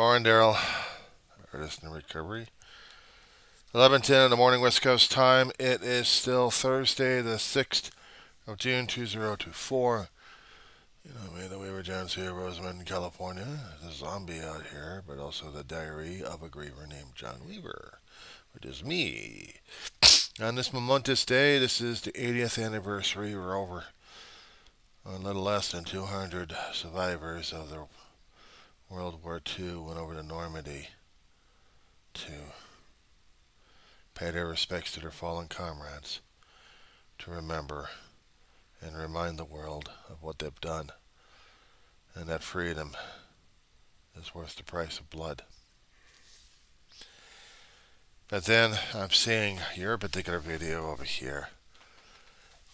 Morning, Darryl. Artist in recovery. 11:10 in the morning, West Coast time. It is still Thursday, the 6th of June, 2024. You know me, the Weaver Jones here, Rosamond, California. There's a zombie out here, but also the diary of a griever named John Weaver, which is me. On this momentous day, this is the 80th anniversary. We're over a little less than 200 survivors of the World War II went over to Normandy to pay their respects to their fallen comrades, to remember and remind the world of what they've done, and that freedom is worth the price of blood. But then I'm seeing your particular video over here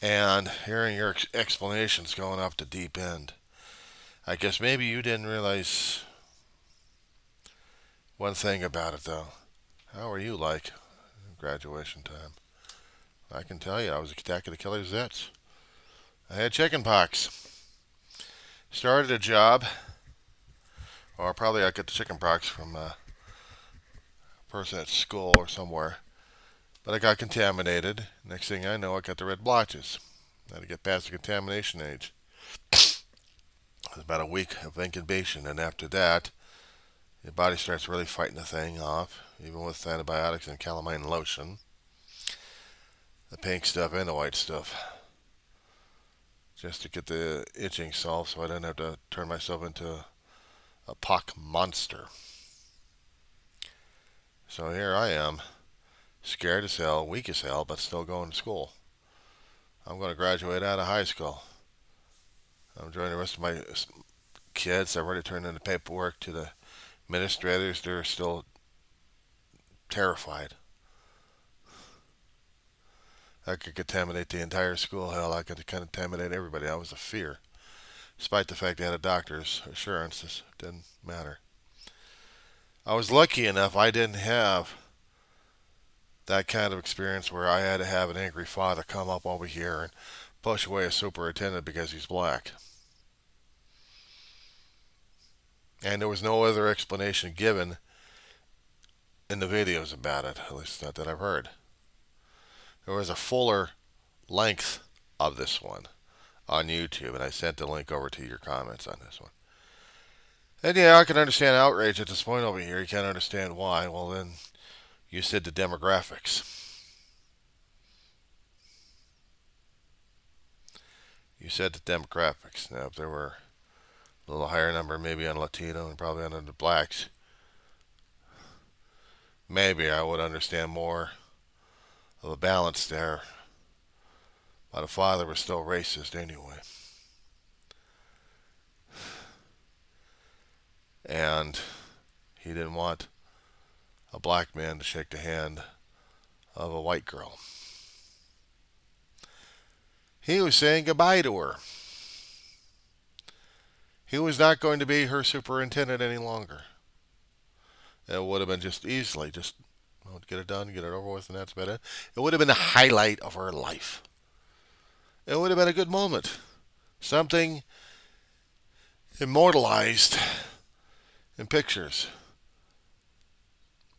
and hearing your explanations going off the deep end. I guess maybe you didn't realize one thing about it, though. How were you like graduation time? I can tell you, I was Attack of the Killer Zets. I had chicken pox. Started a job, or probably I got the chicken pox from a person at school or somewhere. But I got contaminated. Next thing I know, I got the red blotches. I had to get past the contamination age. It was about a week of incubation, and after that, your body starts really fighting the thing off, even with antibiotics and calamine lotion. The pink stuff and the white stuff, just to get the itching solved so I didn't have to turn myself into a pock monster. So here I am, scared as hell, weak as hell, but still going to school. I'm going to graduate out of high school. I'm joining the rest of my kids. I've already turned in the paperwork to the administrators. They're still terrified. I could contaminate the entire school. Hell, I could contaminate everybody. I was a fear. Despite the fact they had a doctor's assurance, this didn't matter. I was lucky enough I didn't have that kind of experience where I had to have an angry father come up over here and push away a superintendent because he's black. And there was no other explanation given in the videos about it, at least not that I've heard. There was a fuller length of this one on YouTube, and I sent the link over to your comments on this one. And yeah, I can understand outrage at this point over here. You can't understand why. Well, then you said the demographics. You said the demographics. Now, if there were a little higher number, maybe on Latino and probably on the blacks, maybe I would understand more of a balance there. But the father was still racist anyway. And he didn't want a black man to shake the hand of a white girl. He was saying goodbye to her. He was not going to be her superintendent any longer. It would have been just easily, get it done, get it over with, and that's about it. It would have been the highlight of her life. It would have been a good moment. Something immortalized in pictures.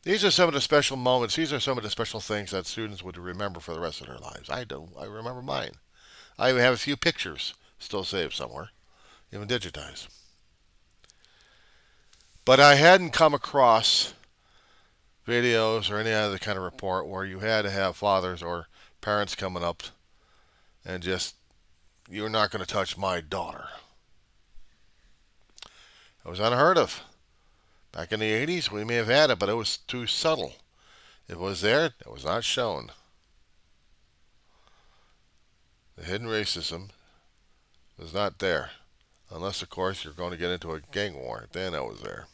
These are some of the special moments. These are some of the special things that students would remember for the rest of their lives. I do. I remember mine. I even have a few pictures still saved somewhere, even digitized. But I hadn't come across videos or any other kind of report where you had to have fathers or parents coming up and just, you're not going to touch my daughter. It was unheard of. Back in the 80s, we may have had it, but it was too subtle. It was there, it was not shown. The hidden racism was not there. Unless, of course, you're going to get into a gang war. Then it was there.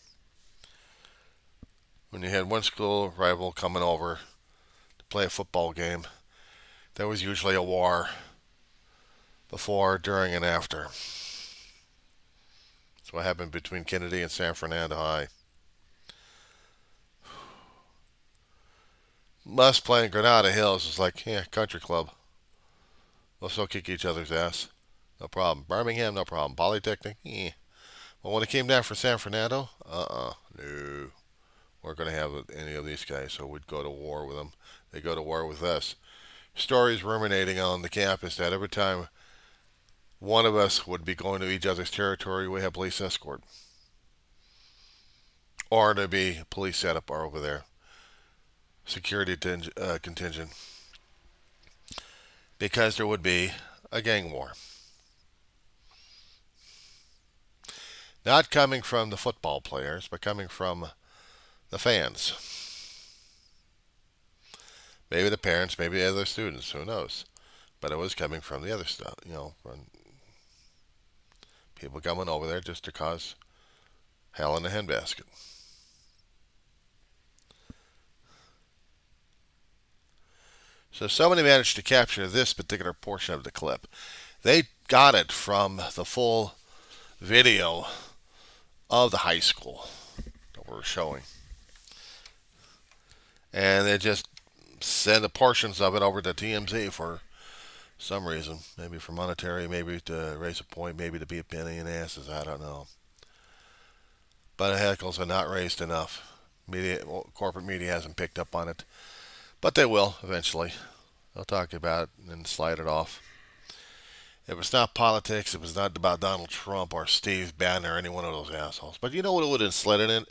When you had one school rival coming over to play a football game, there was usually a war before, during, and after. That's what happened between Kennedy and San Fernando High. Us playing Granada Hills was like, yeah, country club. We'll still kick each other's ass. No problem. Birmingham, no problem. Polytechnic, yeah. Well, when it came down for San Fernando, no. We're going to have any of these guys, so we'd go to war with them. They go to war with us. Stories ruminating on the campus that every time one of us would be going to each other's territory, we have police escort. Or to be police setup over there. Security contingent. Because there would be a gang war. Not coming from the football players, but coming from the fans. Maybe the parents, maybe the other students, who knows? But it was coming from the other stuff, from people coming over there just to cause hell in a handbasket. So somebody managed to capture this particular portion of the clip. They got it from the full video of the high school that we're showing. And they just sent the portions of it over to TMZ for some reason. Maybe for monetary, maybe to raise a point, maybe to be a penny in asses. I don't know. But the heckles are not raised enough. Corporate media hasn't picked up on it. But they will eventually. They'll talk about it and slide it off. If it's not politics, if it's not about Donald Trump or Steve Bannon or any one of those assholes. But you know what it would have slid it in?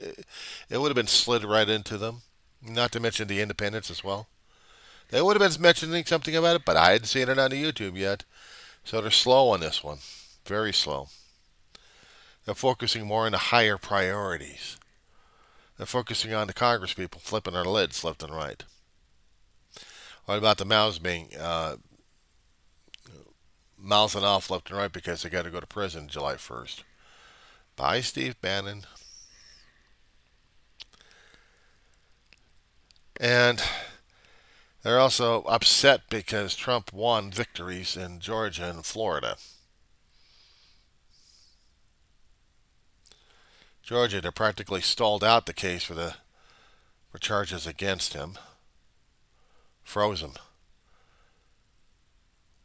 It would have been slid right into them. Not to mention the independents as well. They would have been mentioning something about it, but I hadn't seen it on the YouTube yet. So they're slow on this one. Very slow. They're focusing more on the higher priorities. They're focusing on the Congress people flipping their lids left and right. What about the mouths being mouthing off left and right because they got to go to prison July 1st? Bye, Steve Bannon. And they're also upset because Trump won victories in Georgia and Florida. Georgia, they practically stalled out the case for charges against him. Froze him.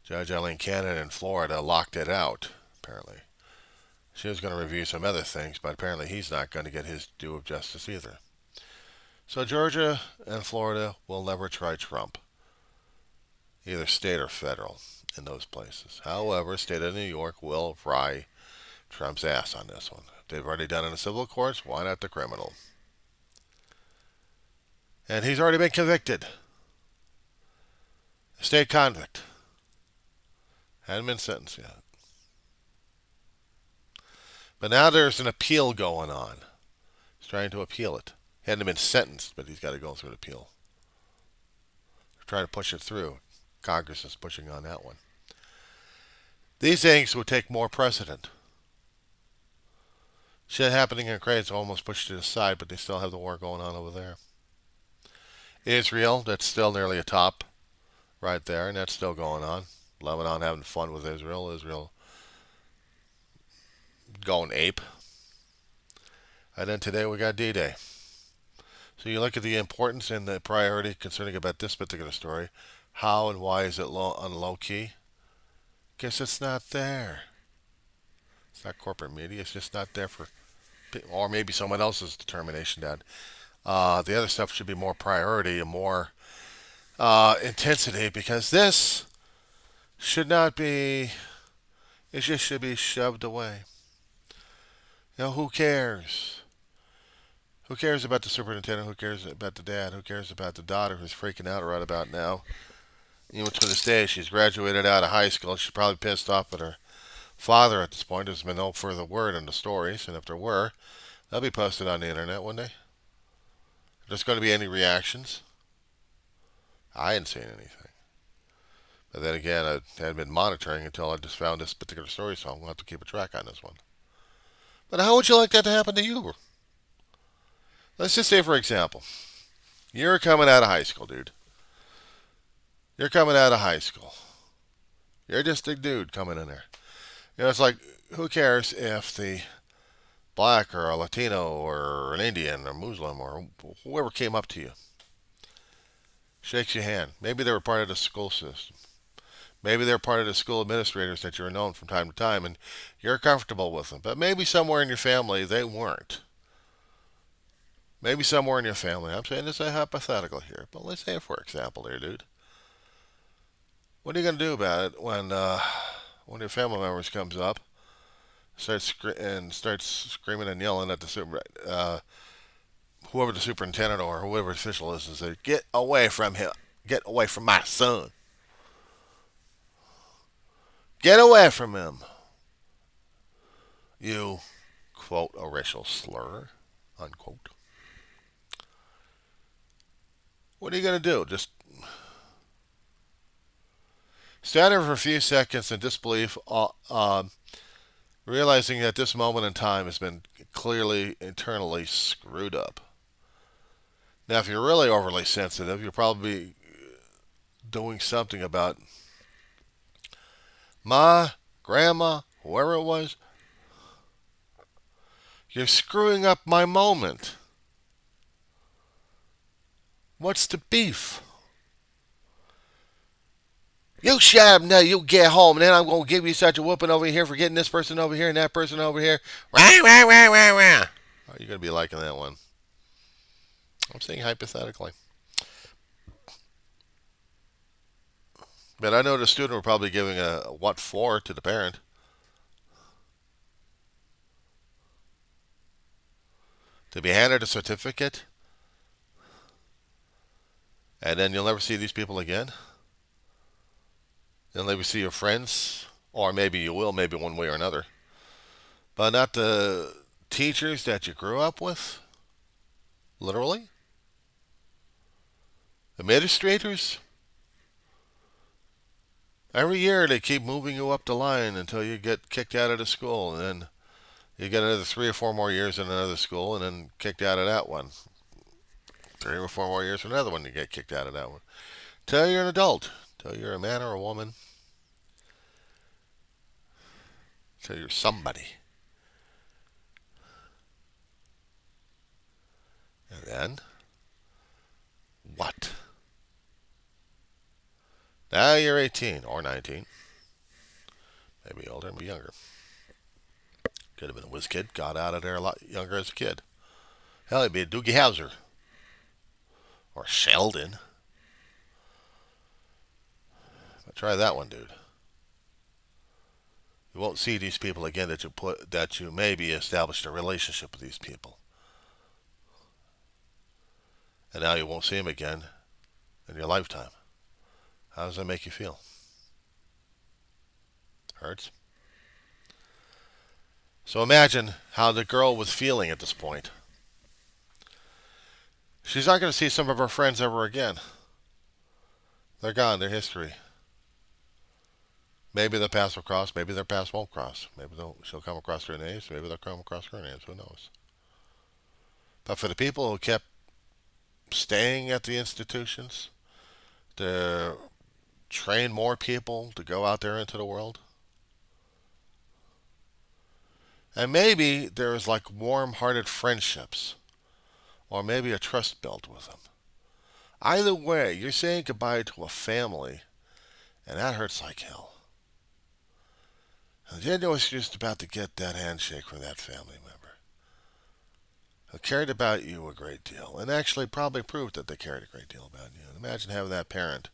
Judge Eileen Cannon in Florida locked it out, apparently. She was going to review some other things, but apparently he's not going to get his due of justice either. So Georgia and Florida will never try Trump, either state or federal, in those places. However, state of New York will fry Trump's ass on this one. They've already done it in the civil courts. Why not the criminal? And he's already been convicted. A state convict. Hadn't been sentenced yet. But now there's an appeal going on. He's trying to appeal it. He hadn't been sentenced, but he's got to go through an appeal. They're trying to push it through. Congress is pushing on that one. These things would take more precedent. Shit happening in Ukraine's almost pushed it aside, but they still have the war going on over there. Israel, that's still nearly a top right there, and that's still going on. Lebanon having fun with Israel. Israel going ape. And then today we got D-Day. So you look at the importance and the priority concerning about this particular story. How and why is it on low key? Guess it's not there. It's not corporate media. It's just not there for, or maybe someone else's determination that the other stuff should be more priority and more intensity, because this should not be. It just should be shoved away. Who cares? Who cares about the superintendent? Who cares about the dad? Who cares about the daughter who's freaking out right about now? Even to this day, she's graduated out of high school. She's probably pissed off at her father at this point. There's been no further word on the stories, and if there were, they'll be posted on the internet, wouldn't they? If there's going to be any reactions, I hadn't seen anything. But then again, I hadn't been monitoring until I just found this particular story, so I'm going to have to keep a track on this one. But how would you like that to happen to you? Let's just say, for example, you're coming out of high school, dude. You're coming out of high school. You're just a dude coming in there. It's like, who cares if the black or a Latino or an Indian or Muslim or whoever came up to you, shakes your hand. Maybe they were part of the school system. Maybe they're part of the school administrators that you're known from time to time and you're comfortable with them. But maybe somewhere in your family they weren't. Maybe somewhere in your family. I'm saying this is a hypothetical here. But let's say, for example, there, dude. What are you going to do about it when one of your family members comes up, starts screaming and yelling at the whoever the superintendent or whoever the official is, and say, "Get away from him! Get away from my son! Get away from him!" You quote a racial slur, unquote. What are you going to do? Just stand there for a few seconds in disbelief, realizing that this moment in time has been clearly internally screwed up. Now, if you're really overly sensitive, you're probably doing something about ma, grandma, whoever it was. You're screwing up my moment. What's the beef? You shut up now, you get home, and then I'm going to give you such a whooping over here for getting this person over here and that person over here. Wah, wah, wah, wah, wah. Oh, you're going to be liking that one. I'm saying hypothetically. But I know the student will probably giving a what for to the parent. To be handed a certificate, and then you'll never see these people again. You'll never see your friends, or maybe you will, maybe one way or another. But not the teachers that you grew up with, literally. Administrators, every year they keep moving you up the line until you get kicked out of the school, and then you get another 3 or 4 more years in another school, and then kicked out of that one. 3 or 4 more years for another one, you get kicked out of that one. Till you're an adult, till you're a man or a woman, till you're somebody. And then, what? Now you're 18 or 19, maybe older, maybe younger. Could have been a whiz kid, got out of there a lot younger as a kid. Hell, he'd be a Doogie Howser or Sheldon. But try that one, dude. You won't see these people again that you maybe established a relationship with these people, and now you won't see them again in your lifetime. How does that make you feel? Hurts. So imagine how the girl was feeling at this point. She's not going to see some of her friends ever again. They're gone. They're history. Maybe their paths will cross. Maybe their paths won't cross. Maybe she'll come across their names. Maybe they'll come across her names. Who knows? But for the people who kept staying at the institutions, to train more people to go out there into the world, and maybe there's like warm-hearted friendships, or maybe a trust built with them. Either way, you're saying goodbye to a family, and that hurts like hell. And then you was just about to get that handshake from that family member who cared about you a great deal, and actually probably proved that they cared a great deal about you. And imagine having that parent,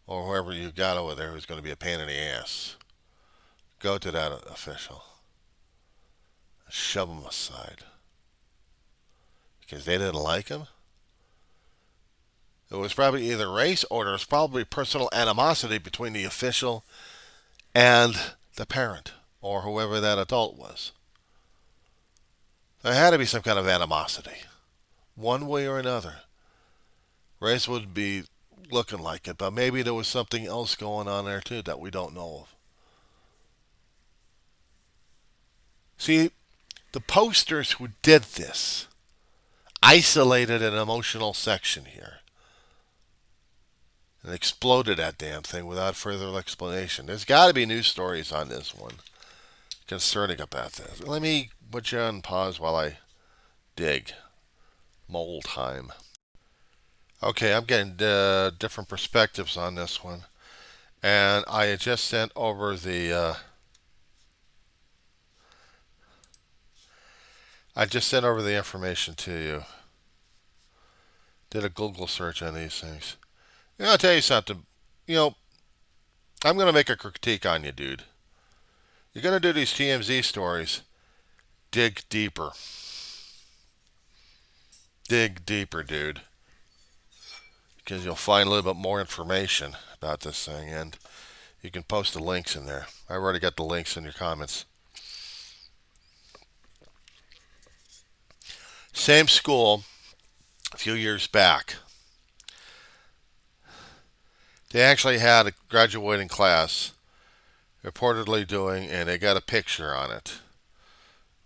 or whoever you got over there who's going to be a pain in the ass, go to that official and shove him aside because they didn't like him. It was probably either race, or there was probably personal animosity between the official and the parent, or whoever that adult was. There had to be some kind of animosity, one way or another. Race would be looking like it, but maybe there was something else going on there too that we don't know of. See, the posters who did this isolated an emotional section here and exploded that damn thing without further explanation. There's got to be news stories on this one concerning about this. Let me put you on pause while I dig. Mole time. Okay, I'm getting different perspectives on this one. And I had just sent over the information to you. Did a Google search on these things. I'll tell you something. You know, I'm going to make a critique on you, dude. You're going to do these TMZ stories. Dig deeper. Dig deeper, dude. Because you'll find a little bit more information about this thing. And you can post the links in there. I've already got the links in your comments. Same school a few years back. They actually had a graduating class reportedly doing, and they got a picture on it,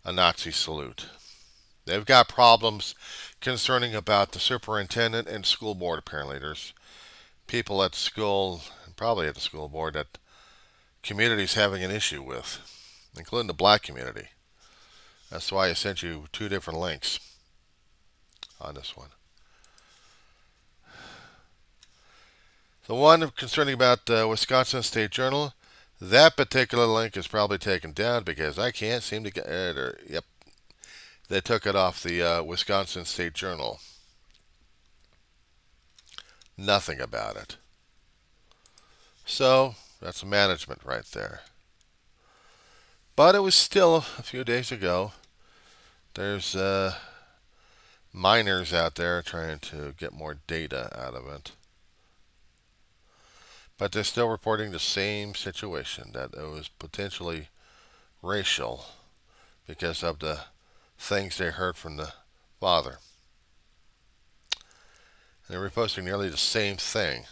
a Nazi salute. They've got problems concerning about the superintendent and school board. Apparently, there's people at the school, probably at the school board, that community's having an issue with, including the black community. That's why I sent you two different links on this one. The one concerning about the Wisconsin State Journal, that particular link is probably taken down because I can't seem to get it. Yep, they took it off the Wisconsin State Journal. Nothing about it. So that's management right there. But it was still a few days ago. There's miners out there trying to get more data out of it. But they're still reporting the same situation, that it was potentially racial because of the things they heard from the father. And they're reposting nearly the same thing.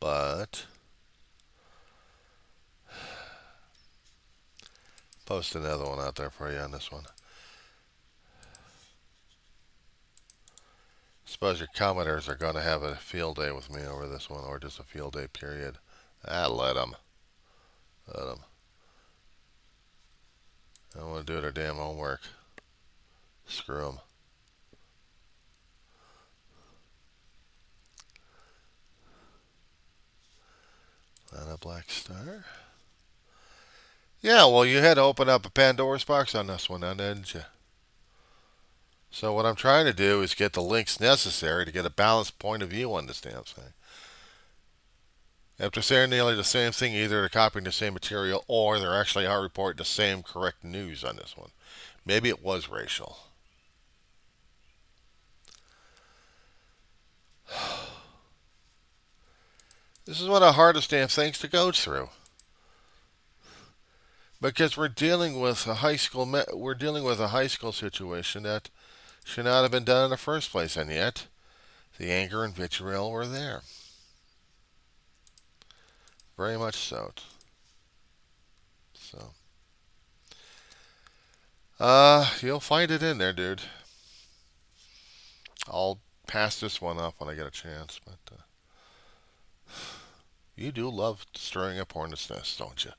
But post another one out there for you on this one. Suppose your commenters are going to have a field day with me over this one, or just a field day period. Let them. Let them. I don't want to do their damn homework. Screw them. Not a black star. Yeah, well, you had to open up a Pandora's box on this one, then, didn't you? So what I'm trying to do is get the links necessary to get a balanced point of view on this damn thing. After saying nearly the same thing, either they're copying the same material or they're actually out reporting the same correct news on this one. Maybe it was racial. This is one of the hardest damn things to go through. Because we're dealing with a high school situation that should not have been done in the first place, and yet the anger and vitriol were there. Very much so. So, you'll find it in there, dude. I'll pass this one up when I get a chance, but you do love stirring up hornet's nests, don't you?